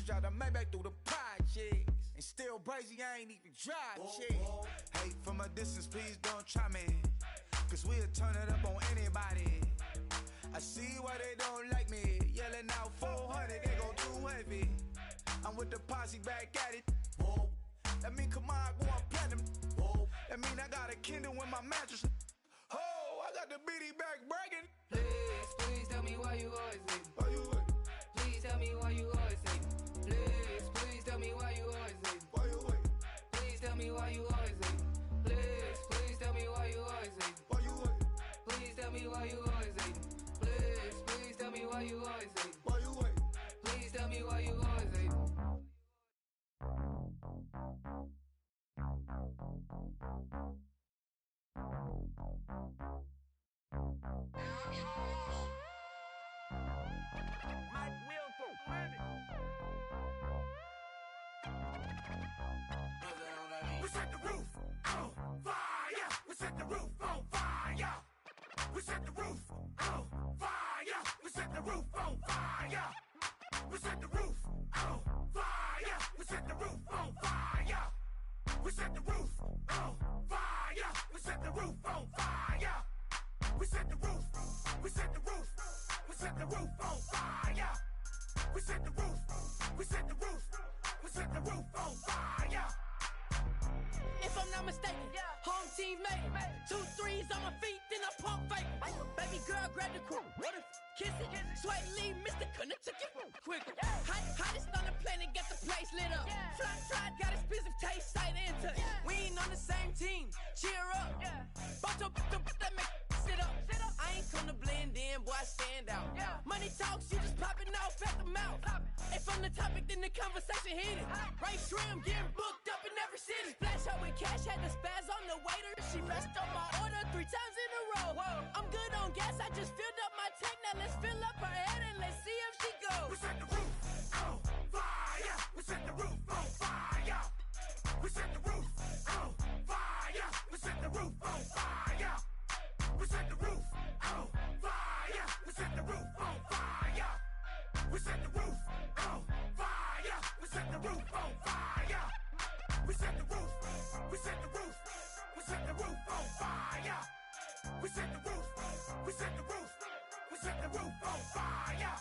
drive the Maybach through the projects. And still brazy, I ain't even drive shit. Hate from a distance, please don't try me. Cause we'll turn it up on anybody. I see why they don't like me. Yelling out 400, they go too heavy. I'm with the posse back at it. That mean come on, go on platinum. That mean I got a Kindle in my mattress. Oh, I got the BD back bragging. Please, please tell me why you always leave. Why you wait? Please tell me why you always leave. Please, please tell me why you always leave. Why you wait? Please tell me why you always leave. Please, please tell me why you always leave. Why you wait? Please tell me why you always leave. Please, please tell me why you always leave. Why you wait? Please tell me why you always leave. My will to win it. We set the roof on fire. We set the roof on fire. We set the roof on fire. We set the roof on fire. We set the roof on fire. We set the roof on fire. We set the roof on fire. We set the roof on fire. We set the roof. We set the roof. We set the roof on fire. We set the roof. We set the roof. We set the roof on fire. If I'm not mistaken, home team made it. 2 threes on my feet, then I pump fake. Baby girl, grab the crew. What if kiss it? Sway Lee, Mr. Couldn't took it quicker. Hottest on the planet, get the place lit up. Fly, got expensive taste, sight into. We ain't on the same team. Cheer up. Bunch of that make sit up. I ain't come to blend in, boy, I stand out. Money talks, you just popping off at the mouth. If I'm the topic, then the conversation heated. Right shrimp, getting booked up in every city. Splash out with cash, had the spaz on the waiter. She messed up my order 3 times in a row. I'm good on gas, I just filled up my tank. Now let's fill up her head and let's see if she goes. We set the roof on fire. We set the roof on fire. We set the roof on fire. We set the roof on fire. We set the roof on fire. We set the roof on fire. We set the roof on fire. We set the roof on fire. We set the roof. We set the roof. We set the roof on fire. We set the roof. We set the roof. We set the roof on fire.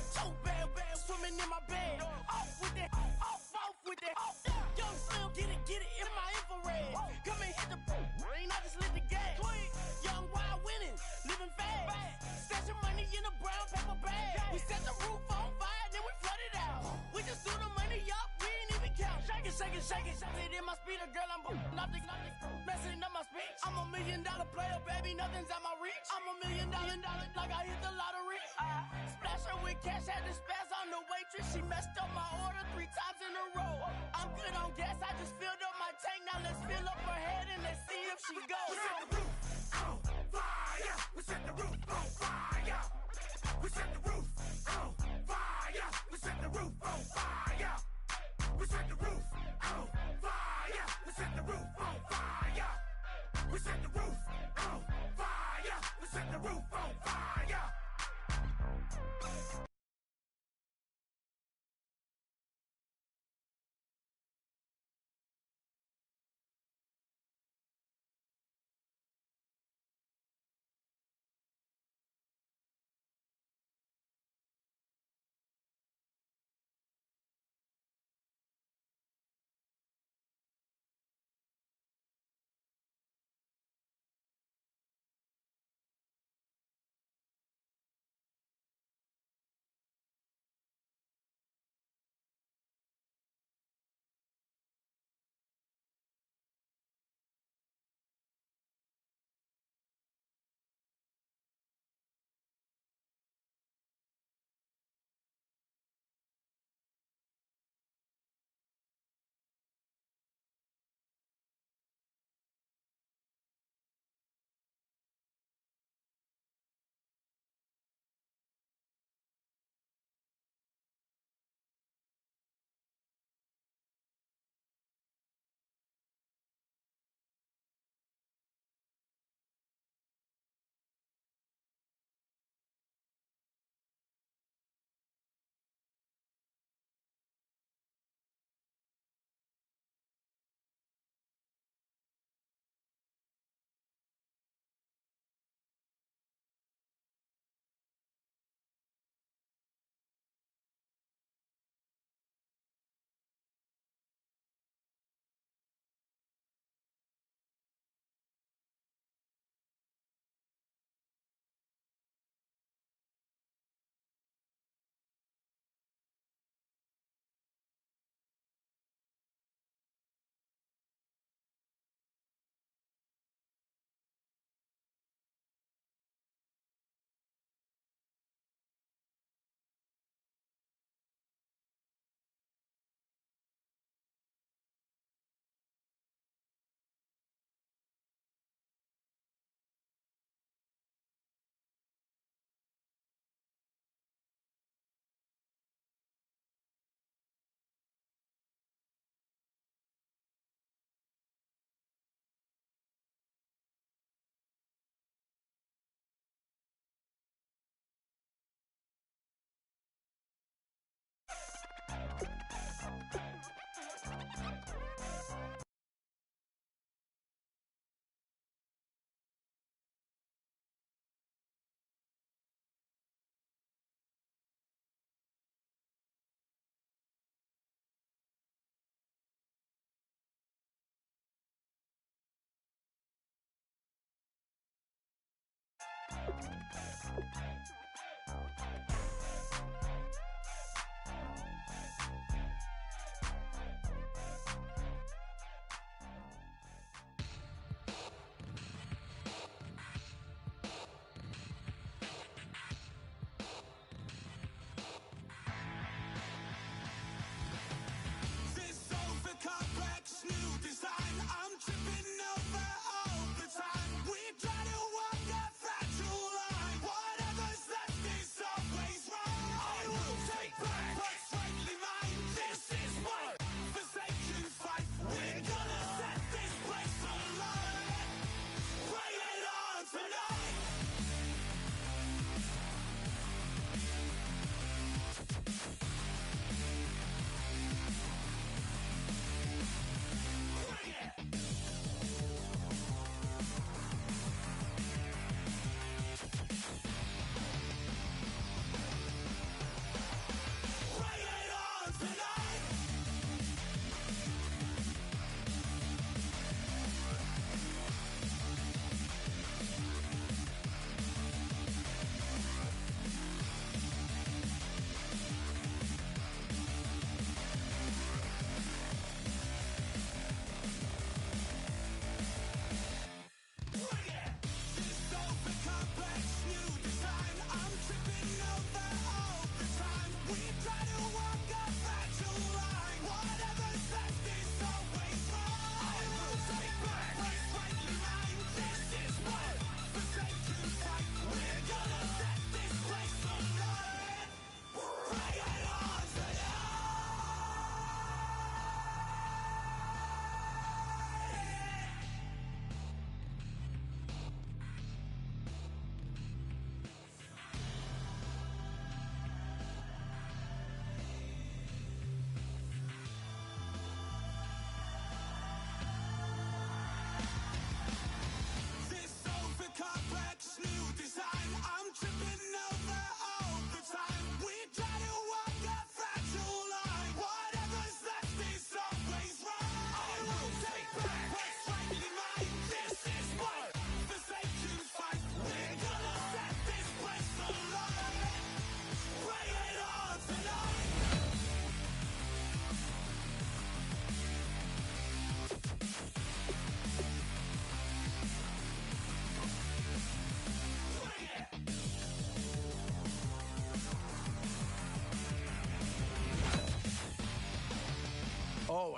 So bad, swimming in my bed. Off with that, off with that. Young Slim, get it in my infrared. Come and hit the rain, I just lit the gas. Young wild winning, living fast. Stashing money in a brown paper bag. We set the roof on fire, then we flood it out. We just threw the money up, we ain't even count. Shake it, shake it, shake it. It in my speeder, girl, I'm nothing, messing up my speech. I'm $1 million player, baby, nothing's out my reach. I'm $1 million, like I hit the lottery. Splash her with cash, had the spaz on the waitress. She messed up my order 3 times in a row. I'm good on gas, I just filled up my tank. Now let's fill up her head and let's see if she goes. We set the roof on fire. We set the roof on fire. We set the roof on fire. We set the roof on fire. We set the roof on fire. We set the roof on fire. We set the roof on fire. We set the roof on fire.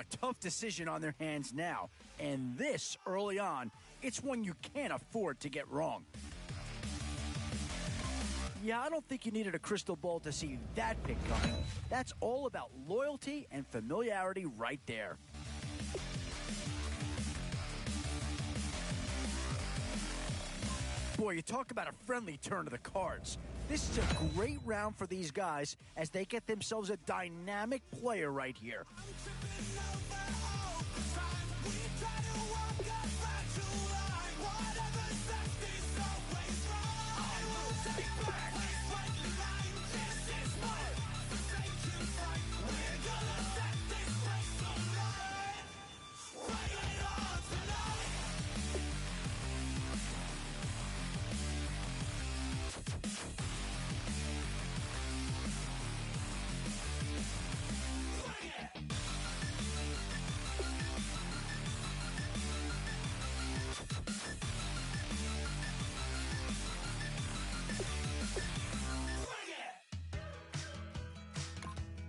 a tough decision on their hands now, and this early on, it's one you can't afford to get wrong. Yeah, I don't think you needed a crystal ball to see that pick coming. That's all about loyalty and familiarity right there. Boy, you talk about a friendly turn of the cards. This is a great round for these guys as they get themselves a dynamic player right here.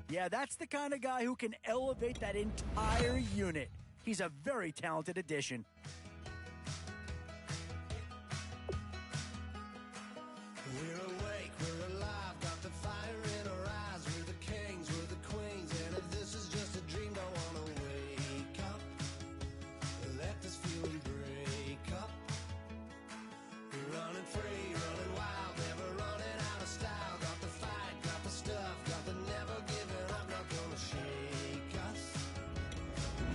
Yeah, that's the kind of guy who can elevate that entire unit. He's a very talented addition. We're awake, we're alive, got the fire in our eyes. We're the kings, we're the queens, and if this is just a dream, don't wanna wake up. Let this feeling break up. We're running free, running wild, never running out of style. Got the fight, got the stuff, got the never giving up. Not gonna shake us,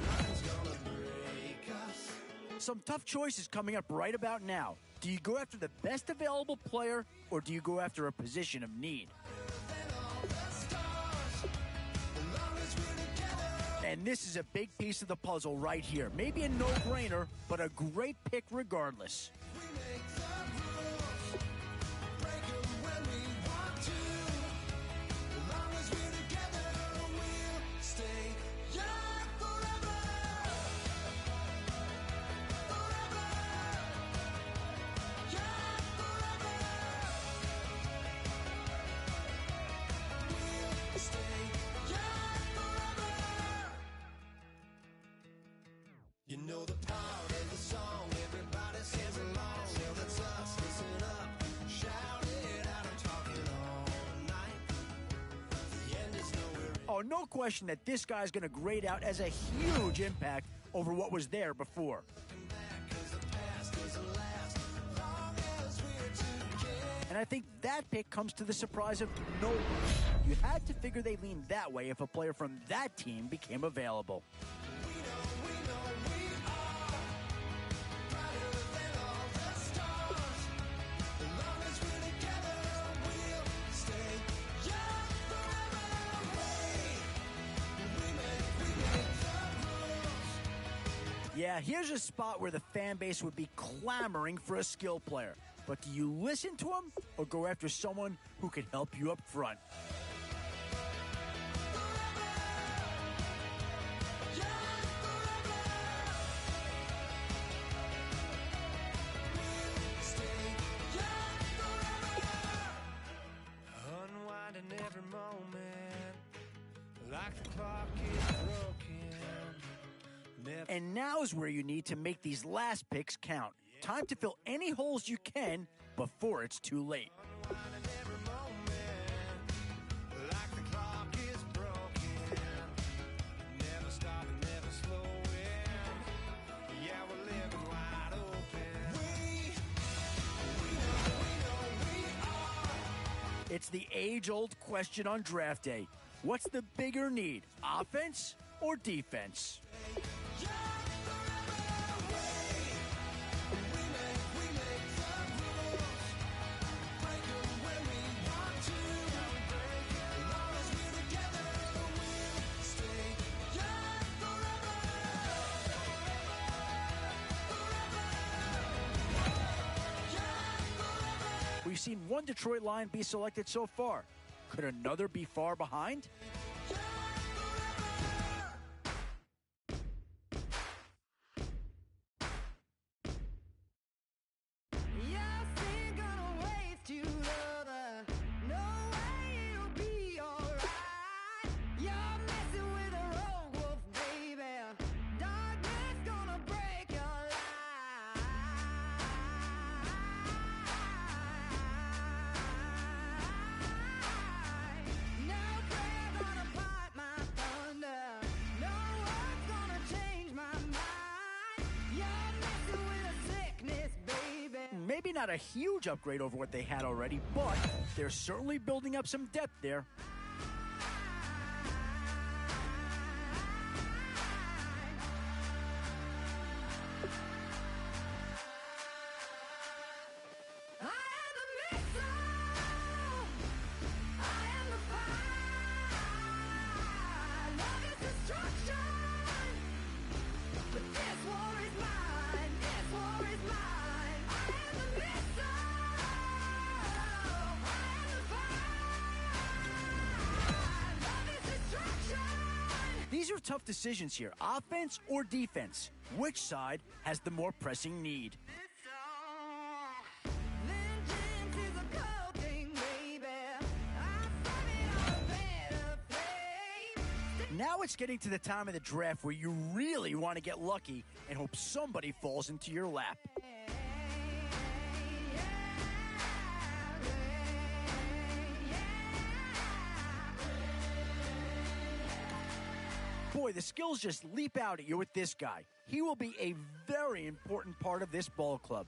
nothing's gonna break us. Some tough choices coming up right about now. Do you go after the best available player, or do you go after a position of need? And this is a big piece of the puzzle right here. Maybe a no-brainer, but a great pick regardless. You know the part of the song, everybody sings along. Well, that's us, listen up, shout it out, I'm talking all night. The end is nowhere. Oh, no question that this guy's going to grade out as a huge impact over what was there before. And I think that pick comes to the surprise of no one. You had to figure they leaned that way if a player from that team became available. Yeah, here's a spot where the fan base would be clamoring for a skill player. But do you listen to him or go after someone who can help you up front? Unwinding every moment, like the clock is broken. And now is where you need to make these last picks count. Time to fill any holes you can before it's too late. It's the age-old question on draft day. What's the bigger need, offense or defense? We've seen one Detroit Lion be selected so far. Could another be far behind? not a huge upgrade over what they had already, but they're certainly building up some depth there. These are tough decisions here. Offense or defense? Which side has the more pressing need? Now it's getting to the time of the draft where you really want to get lucky and hope somebody falls into your lap. Boy, the skills just leap out at you with this guy. He will be a very important part of this ball club.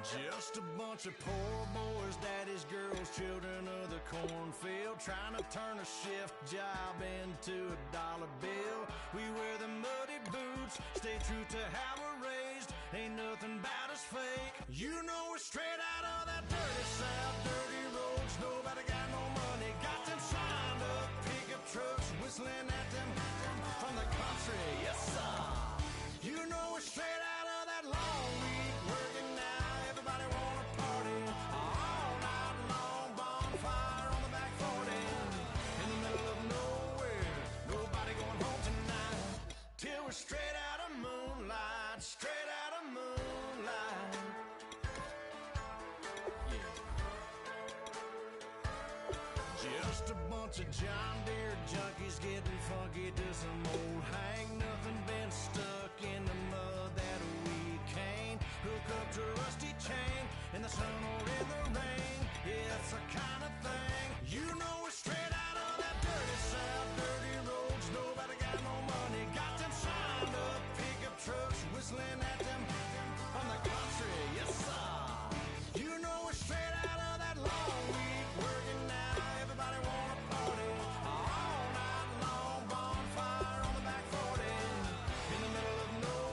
Just a bunch of poor boys, daddies, girls, children of the cornfield, trying to turn a shift job into a dollar bill. We wear the muddy boots, stay true to how we're raised. Ain't nothing about us fake. You know we're straight out of that dirty south, dirty roads. Nobody got no money, got them signed up pickup trucks, whistling at them from the country. Yes, sir. You know we're straight out of that long week, working now. Everybody wanna party all night long, bonfire on the back 40, in the middle of nowhere, nobody going home tonight, till we're straight out of moonlight, straight out of moonlight. Yeah. Just a bunch of John Deere junkies getting funky to some old hang. Nothing been stuck in the mud that we can't hook up to a rusty chain in the sun or in the rain. Yeah, it's the kind of thing. You know we're straight out of that dirty south, dirty roads. Nobody got no money, got them signed up pickup trucks, whistling at them from the country. Yes, sir. You know we're straight out of that long week, working now. Everybody wanna party all night long, bonfire on the back 40, in the middle of nowhere.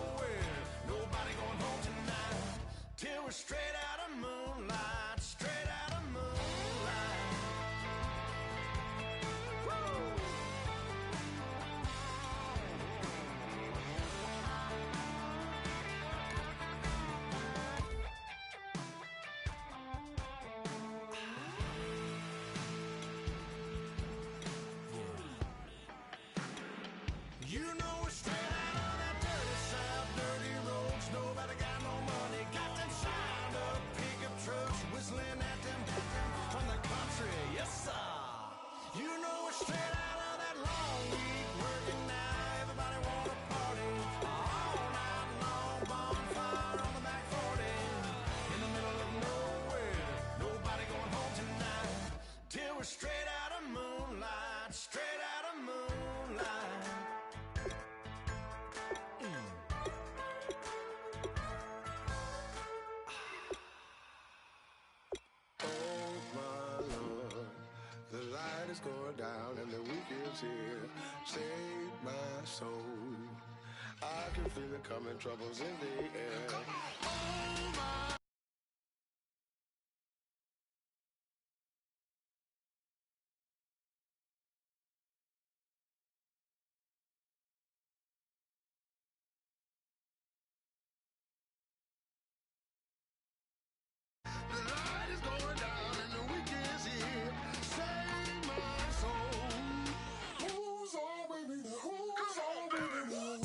down and the week is here. Save my soul. I can feel it coming, troubles in the air. Oh my. The light is going down and the week is here. Save my soul. Who's on, baby? Who's on, baby?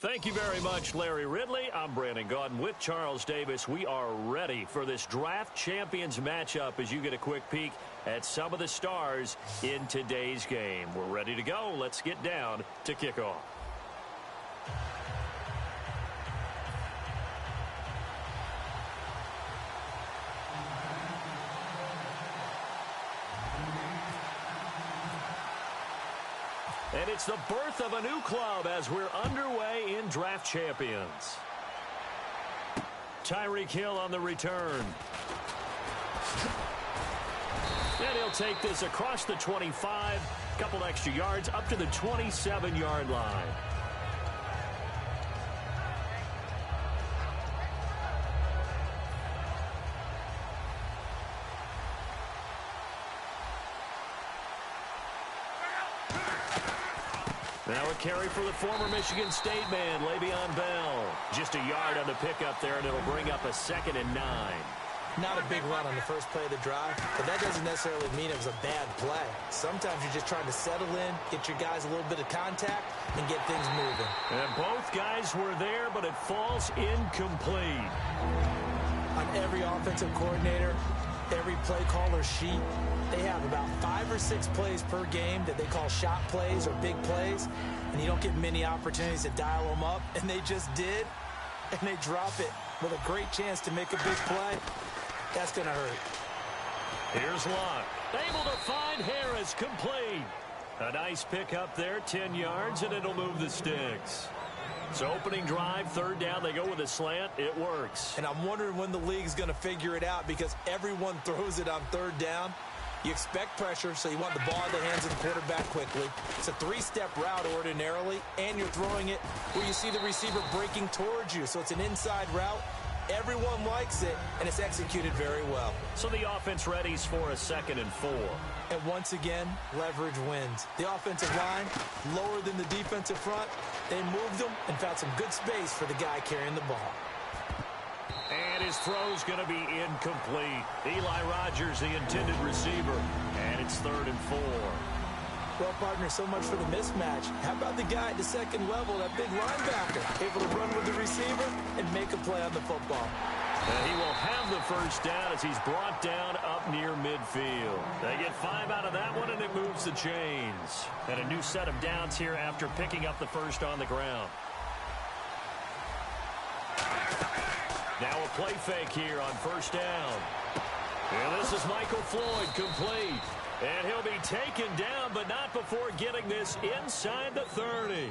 Thank you very much, Larry Ridley. I'm Brandon Gaudin with Charles Davis. We are ready for this draft champions matchup as you get a quick peek at some of the stars in today's game. We're ready to go. Let's get down to kickoff. And it's the birth of a new club as we're underway in Draft Champions. Tyreek Hill on the return. And he'll take this across the 25, couple extra yards up to the 27-yard line. Now a carry for the former Michigan State man, Le'Veon Bell. Just a yard on the pickup there, and it'll bring up a 2nd and 9. Not a big run on the first play of the drive, but that doesn't necessarily mean it was a bad play. Sometimes you're just trying to settle in, get your guys a little bit of contact, and get things moving. And both guys were there, but it falls incomplete. On every offensive coordinator, every play caller sheet, they have about 5 or 6 plays per game that they call shot plays or big plays, and you don't get many opportunities to dial them up, and they just did, and they drop it with a great chance to make a big play. That's going to hurt. Here's Locke, able to find Harris, complete. A nice pick up there, 10 yards, and it'll move the sticks. So opening drive, 3rd down, they go with a slant. It works. And I'm wondering when the league's going to figure it out because everyone throws it on 3rd down. You expect pressure, so you want the ball in the hands of the quarterback quickly. It's a 3-step route ordinarily, and you're throwing it where you see the receiver breaking towards you. So it's an inside route. Everyone likes it, and it's executed very well. So the offense readies for a 2nd and 4. And once again, leverage wins. The offensive line, lower than the defensive front. They moved them and found some good space for the guy carrying the ball. And his throw's going to be incomplete. Eli Rogers, the intended receiver. And it's 3rd and 4. Well, partner, so much for the mismatch. How about the guy at the 2nd level, that big linebacker, able to run with the receiver and make a play on the football? And he will have the 1st down as he's brought down up near midfield. They get 5 out of that one, and it moves the chains. And a new set of downs here after picking up the 1st on the ground. Now a play fake here on 1st down. And this is Michael Floyd, complete. And he'll be taken down, but not before getting this inside the 30.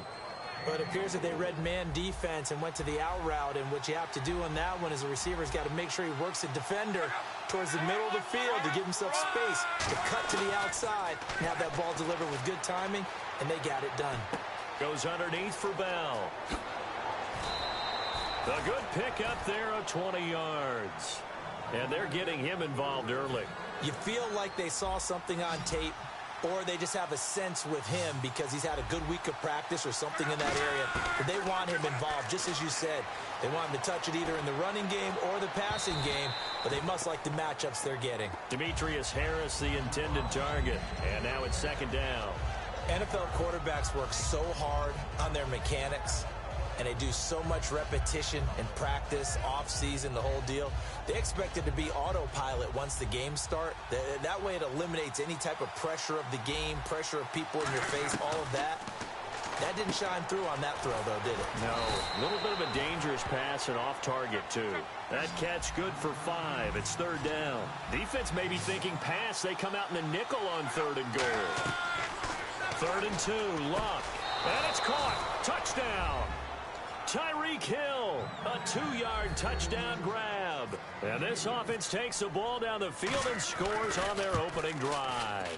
But it appears that they read man defense and went to the out route, and what you have to do on that one is the receiver's got to make sure he works the defender towards the middle of the field to give himself space to cut to the outside and have that ball delivered with good timing, and they got it done. Goes underneath for Bell. A good pick up there of 20 yards. And they're getting him involved early. You feel like they saw something on tape or they just have a sense with him because he's had a good week of practice or something in that area that they want him involved, just as you said. They want him to touch it either in the running game or the passing game, but they must like the matchups they're getting. Demetrius Harris, the intended target, and now it's second down. NFL quarterbacks work so hard on their mechanics, and they do so much repetition in practice, off-season, the whole deal. They expect it to be autopilot once the games start. That way it eliminates any type of pressure of the game, pressure of people in your face, all of that. That didn't shine through on that throw, though, did it? No. A little bit of a dangerous pass and off target, too. That catch good for 5. It's third down. Defense may be thinking pass. They come out in the nickel on 3rd and goal. 3rd and 2. Luck. And it's caught. Touchdown. Tyreek Hill, a 2-yard touchdown grab. And this offense takes the ball down the field and scores on their opening drive.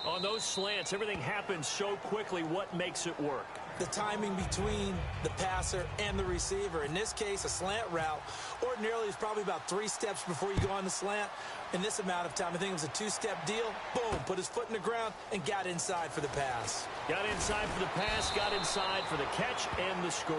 On those slants, everything happens so quickly. What makes it work? The timing between the passer and the receiver. In this case, a slant route ordinarily is probably about 3 steps before you go on the slant. In this amount of time, I think it was a 2-step deal. Boom, put his foot in the ground and got inside for the pass. Got inside for the pass, got inside for the catch and the score.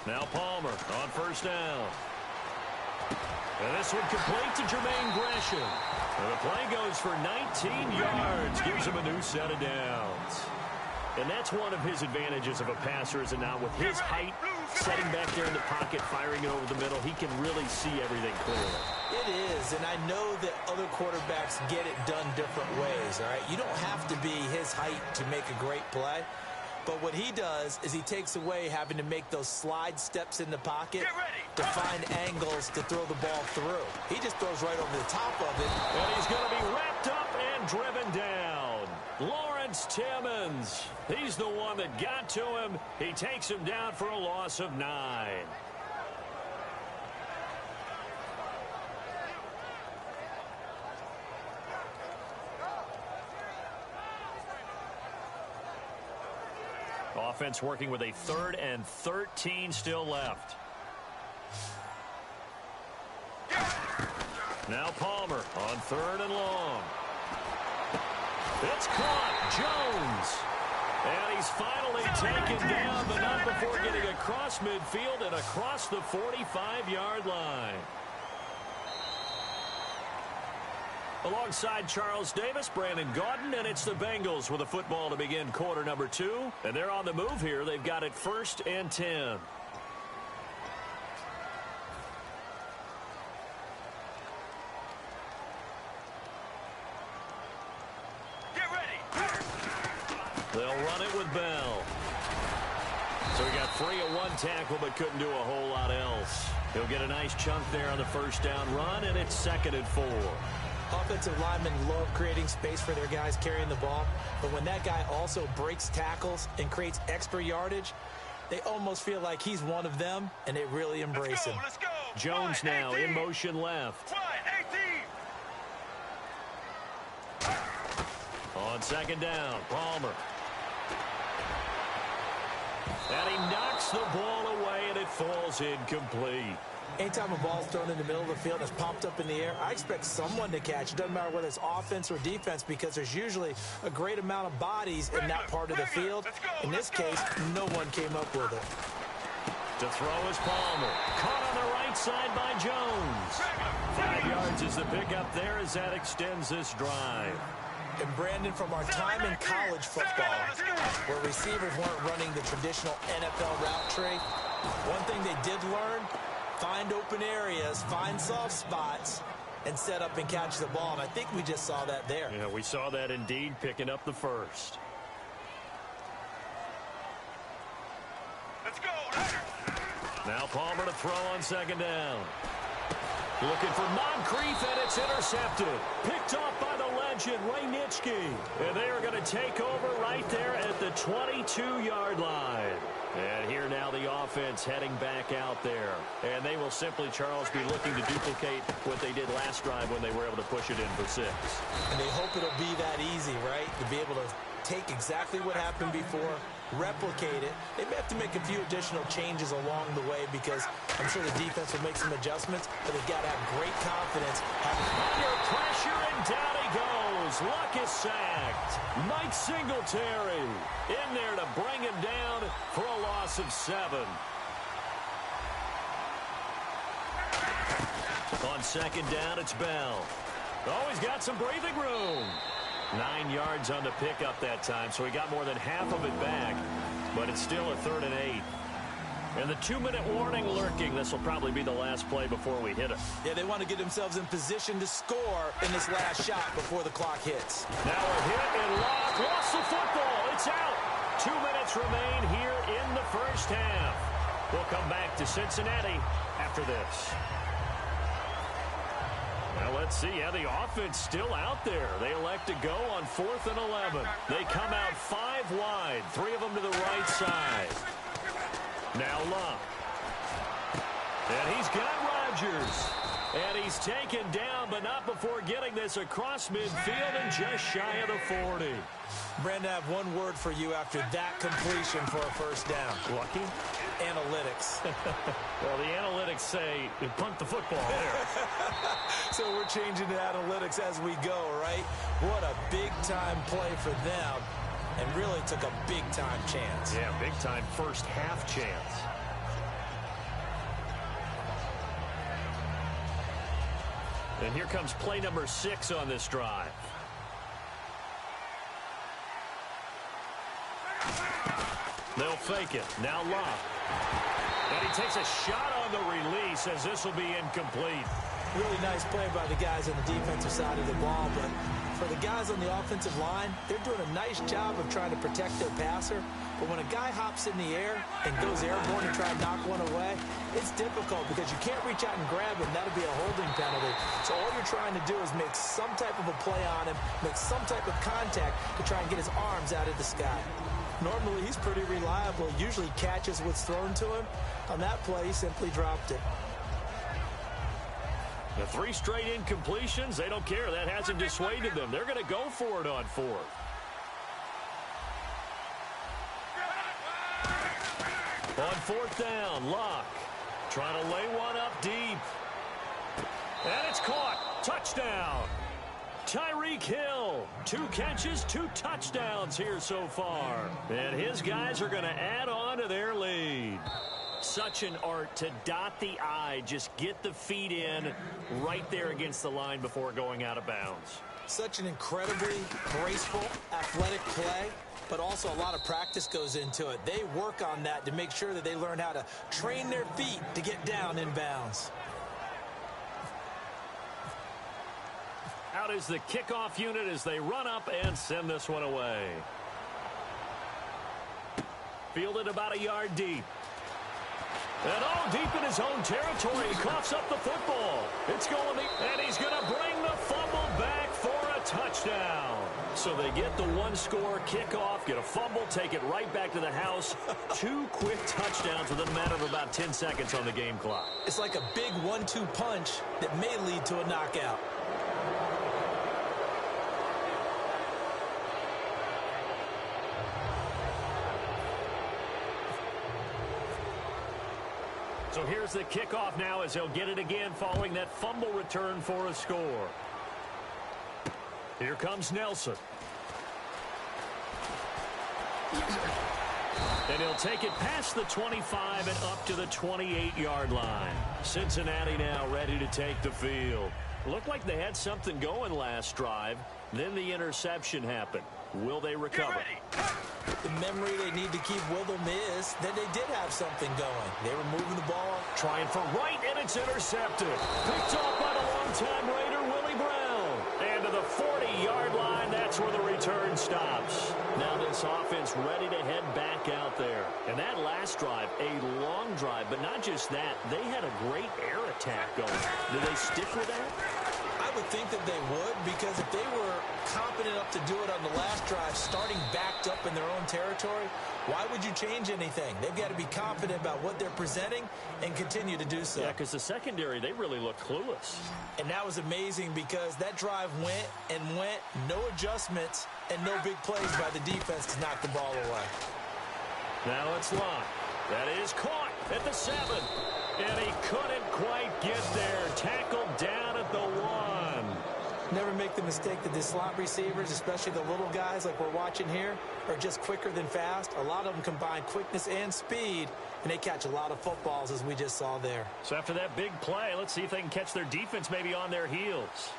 Now Palmer on first down. And this one complete to Jermaine Gresham. And the play goes for 19 yards. Gives him a new set of downs. And that's one of his advantages of a passer, is it not? With his height, setting back there in the pocket, firing it over the middle, he can really see everything clearly. It is, and I know that other quarterbacks get it done different ways, all right? You don't have to be his height to make a great play. But what he does is he takes away having to make those slide steps in the pocket to find angles to throw the ball through. He just throws right over the top of it. And he's going to be wrapped up and driven down. Lawrence Timmons, he's the one that got to him. He takes him down for a loss of 9. Offense working with a 3rd and 13 still left. Now Palmer on 3rd and long. It's caught. Jones. And he's finally taken down, but not before getting across midfield and across the 45-yard line. Alongside Charles Davis, Brandon Gaudin, and it's the Bengals with a football to begin quarter number 2. And they're on the move here. They've got it 1st and 10. Get ready. They'll run it with Bell. So he got free of 1 tackle, but couldn't do a whole lot else. He'll get a nice chunk there on the first down run, and it's 2nd and 4. Offensive linemen love creating space for their guys carrying the ball, but when that guy also breaks tackles and creates extra yardage, they almost feel like he's one of them, and they really embrace him. Let's go. Jones now in motion left. On 2nd down, Palmer. And he knocks the ball away, and it falls incomplete. Anytime a ball's thrown in the middle of the field and it's popped up in the air, I expect someone to catch. It doesn't matter whether it's offense or defense, because there's usually a great amount of bodies in that part of the field. In this case, no one came up with it. To throw is Palmer. Caught on the right side by Jones. 5 yards is the pickup there as that extends this drive. And Brandon, from our time in college football, where receivers weren't running the traditional NFL route tree, one thing they did learn: find open areas, find soft spots, and set up and catch the ball. And I think we just saw that there. Yeah, we saw that indeed, picking up the 1st. Let's go. Now Palmer to throw on 2nd down. Looking for Moncrief, and it's intercepted. Picked off by the legend, Ray Nitschke. And they are going to take over right there at the 22-yard line. And here now the offense heading back out there. And they will simply, Charles, be looking to duplicate what they did last drive when they were able to push it in for 6. And they hope it'll be that easy, right? To be able to take exactly what happened before, replicate it. They may have to make a few additional changes along the way because I'm sure the defense will make some adjustments, but they've got to have great confidence. Under pressure, and down he goes. Luck is sacked. Mike Singletary in there to bring him down for a loss of 7. On 2nd down, it's Bell. Oh, he's got some breathing room. 9 yards on the pickup that time, so he got more than half of it back, but it's still a 3rd and 8. And the 2-minute warning lurking. This will probably be the last play before we hit it. Yeah, they want to get themselves in position to score in this last shot before the clock hits. Now a hit and Locke lost the football. It's out. 2 minutes remain here in the first half. We'll come back to Cincinnati after this. Well, let's see. Yeah, the offense still out there. They elect to go on 4th and 11. They come out 5 wide. 3 of them to the right side. Now Locke. And he's got Rodgers. And he's taken down, but not before getting this across midfield and just shy of the 40. Brandon, I have one word for you after that completion for a first down. Lucky? Analytics. Well, the analytics say punt the football there. So we're changing to analytics as we go, right? What a big-time play for them, and really took a big-time chance. Yeah, big-time first half chance. And here comes play number 6 on this drive. They'll fake it. Now Locke. And he takes a shot on the release as this will be incomplete. Really nice play by the guys on the defensive side of the ball, but for the guys on the offensive line, they're doing a nice job of trying to protect their passer. But when a guy hops in the air and goes airborne and try to knock one away, it's difficult because you can't reach out and grab him. That'll be a holding penalty. So all you're trying to do is make some type of a play on him, make some type of contact to try and get his arms out of the sky. Normally, he's pretty reliable. Usually catches what's thrown to him. On that play, he simply dropped it. The 3 straight incompletions, they don't care. That hasn't dissuaded them. They're going to go for it on 4th. On 4th down, Locke trying to lay one up deep. And it's caught. Touchdown. Tyreek Hill, 2 catches, 2 touchdowns here so far. And his guys are going to add on to their lead. Such an art to dot the I, just get the feet in right there against the line before going out of bounds. Such an incredibly graceful, athletic play, but also a lot of practice goes into it. They work on that to make sure that they learn how to train their feet to get down in bounds. Out is the kickoff unit as they run up and send this one away. Fielded about a yard deep. And all deep in his own territory. He coughs up the football. It's going to, and he's going to bring the fumble back for a touchdown. So they get the 1-score kickoff, get a fumble, take it right back to the house. 2 quick touchdowns within a matter of about 10 seconds on the game clock. It's like a big 1-2 punch that may lead to a knockout. So here's the kickoff now as they'll get it again following that fumble return for a score. Here comes Nelson. And he'll take it past the 25 and up to the 28-yard line. Cincinnati now ready to take the field. Looked like they had something going last drive. Then the interception happened. Will they recover? The memory they need to keep with them is that they did have something going. They were moving the ball. Trying for right, and it's intercepted. Picked off by the longtime Raider, Willie Brown. And to the 40-yard line, that's where the return stops. Now this offense ready to head back out there. And that last drive, a long drive, but not just that. They had a great air attack going. Do they stick with that? I would think that they would, because if they were confident enough to do it on the last drive, starting backed up in their own territory, why would you change anything? They've got to be confident about what they're presenting and continue to do so. Yeah, because the secondary, they really look clueless. And that was amazing because that drive went and went, no adjustments, and no big plays by the defense to knock the ball away. Now it's locked. That is caught at the 7. And he couldn't quite get there. Tackled down at the 1. Never make the mistake that the slot receivers, especially the little guys like we're watching here, are just quicker than fast. A lot of them combine quickness and speed, and they catch a lot of footballs, as we just saw there. So after that big play, let's see if they can catch their defense maybe on their heels.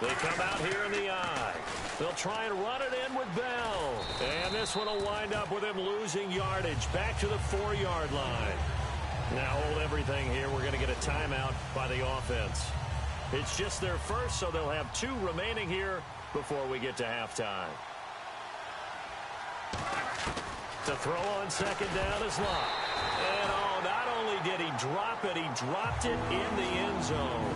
They come out here in the eye. They'll try and run it in with Bell. And this one will wind up with him losing yardage back to the 4-yard line. Now hold everything here. We're going to get a timeout by the offense. It's just their first, so they'll have 2 remaining here before we get to halftime. To throw on second down is Locke. And oh, not only did he drop it, he dropped it in the end zone.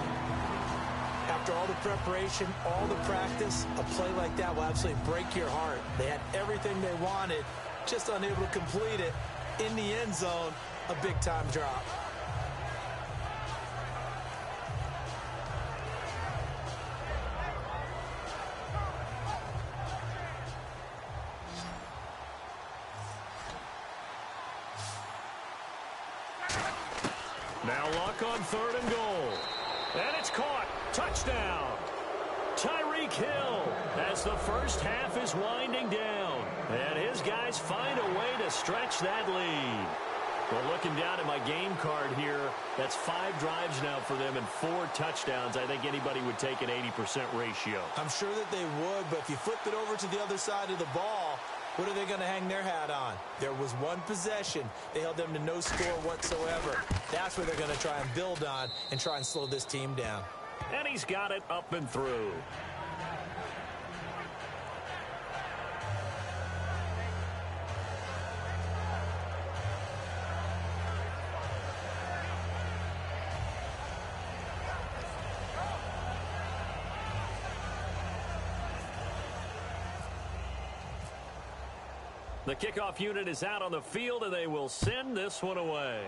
After all the preparation, all the practice, a play like that will absolutely break your heart. They had everything they wanted, just unable to complete it. In the end zone, a big-time drop. Now Luck on 3rd and goal. And it's caught. Touchdown. Tyreek Hill as the first half is winding down. And his guys find a way to stretch that lead. Well, looking down at my game card here, that's 5 drives now for them and 4 touchdowns. I think anybody would take an 80% ratio. I'm sure that they would, but if you flipped it over to the other side of the ball, what are they going to hang their hat on? There was one possession. They held them to no score whatsoever. That's what they're going to try and build on and try and slow this team down. And he's got it up and through. The kickoff unit is out on the field, and they will send this one away.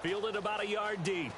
Fielded about a yard deep.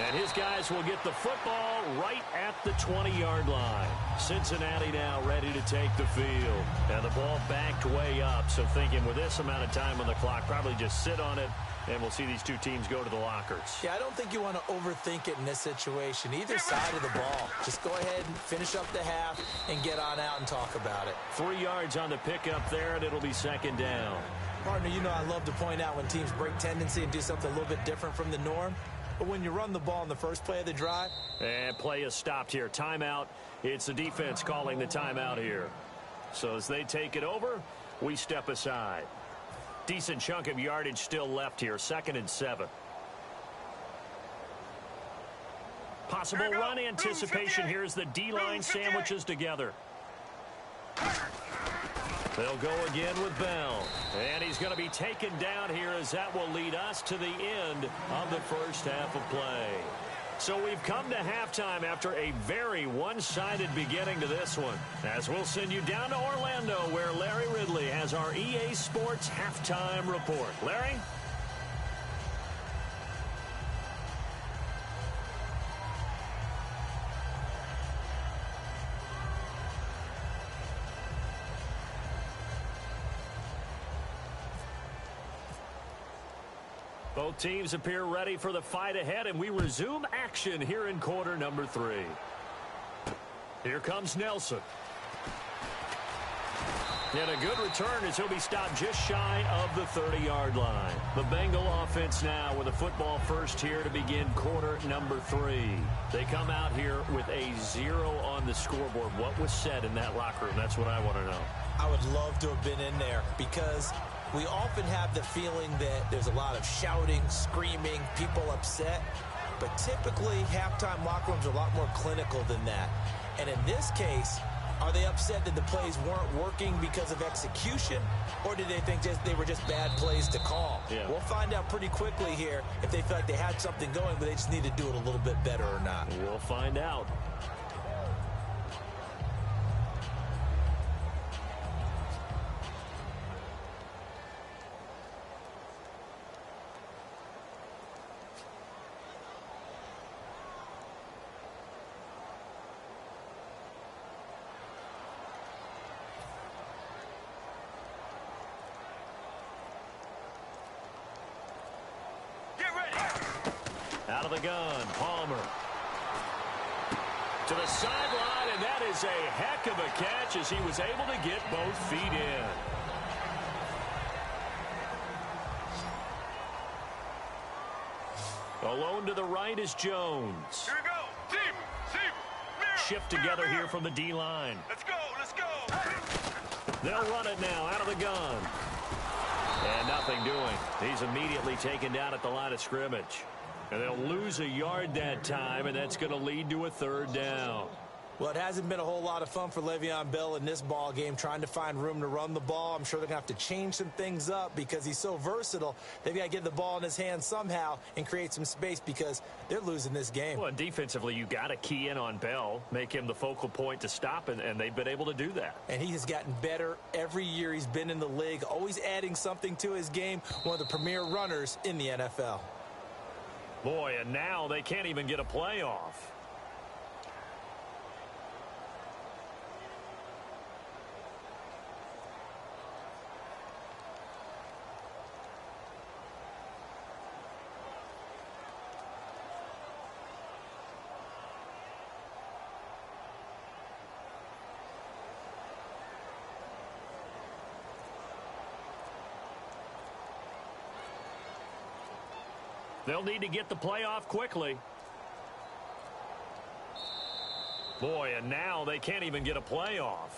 And his guys will get the football right at the 20-yard line. Cincinnati now ready to take the field. And the ball backed way up, so thinking with this amount of time on the clock, probably just sit on it, and we'll see these 2 teams go to the lockers. Yeah, I don't think you want to overthink it in this situation. Either side of the ball. Just go ahead and finish up the half and get on out and talk about it. 3 yards on the pickup there, and it'll be 2nd down. Partner, you know I love to point out when teams break tendency and do something a little bit different from the norm. But when you run the ball in the first play of the drive. And play is stopped here. Timeout. It's the defense calling the timeout here. So as they take it over, we step aside. Decent chunk of yardage still left here. 2nd and 7. Possible run anticipation here as the D-line sandwiches together. They'll go again with Bell. And he's going to be taken down here as that will lead us to the end of the first half of play. So we've come to halftime after a very one-sided beginning to this one. As we'll send you down to Orlando where Larry Ridley has our EA Sports halftime report. Larry? Both teams appear ready for the fight ahead, and we resume action here in quarter number 3. Here comes Nelson. And a good return as he'll be stopped just shy of the 30-yard line. The Bengal offense now with a football first here to begin quarter number 3. They come out here with a 0 on the scoreboard. What was said in that locker room? That's what I want to know. I would love to have been in there because we often have the feeling that there's a lot of shouting, screaming, people upset. But typically, halftime locker rooms are a lot more clinical than that. And in this case, Are they upset that the plays weren't working because of execution, or did they think they were just bad plays to call? Yeah. We'll find out pretty quickly here if they feel like they had something going, but they just need to do it a little bit better or not. We'll find out. Out of the gun, Palmer. To the sideline, and that is a heck of a catch as he was able to get both feet in. Alone to the right is Jones. Here we go. Team. Mirror. Shift together here from the D-line. Let's go. They'll run it now out of the gun. And nothing doing. He's immediately taken down at the line of scrimmage. And they'll lose a yard that time, and that's going to lead to a third down. Well, it hasn't been a whole lot of fun for Le'Veon Bell in this ball game, trying to find room to run the ball. I'm sure they're going to have to change some things up because he's so versatile. They've got to get the ball in his hands somehow and create some space because they're losing this game. Well, defensively, you got to key in on Bell, make him the focal point to stop, and they've been able to do that. And he has gotten better every year he's been in the league, always adding something to his game, one of the premier runners in the NFL. Boy, and now they can't even get a playoff. They'll need to get the playoff quickly. Boy, and now they can't even get a playoff.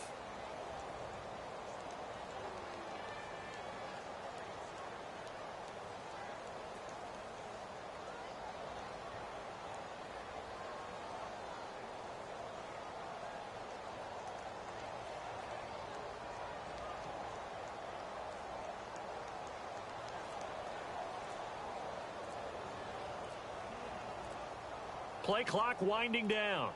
Play clock winding down.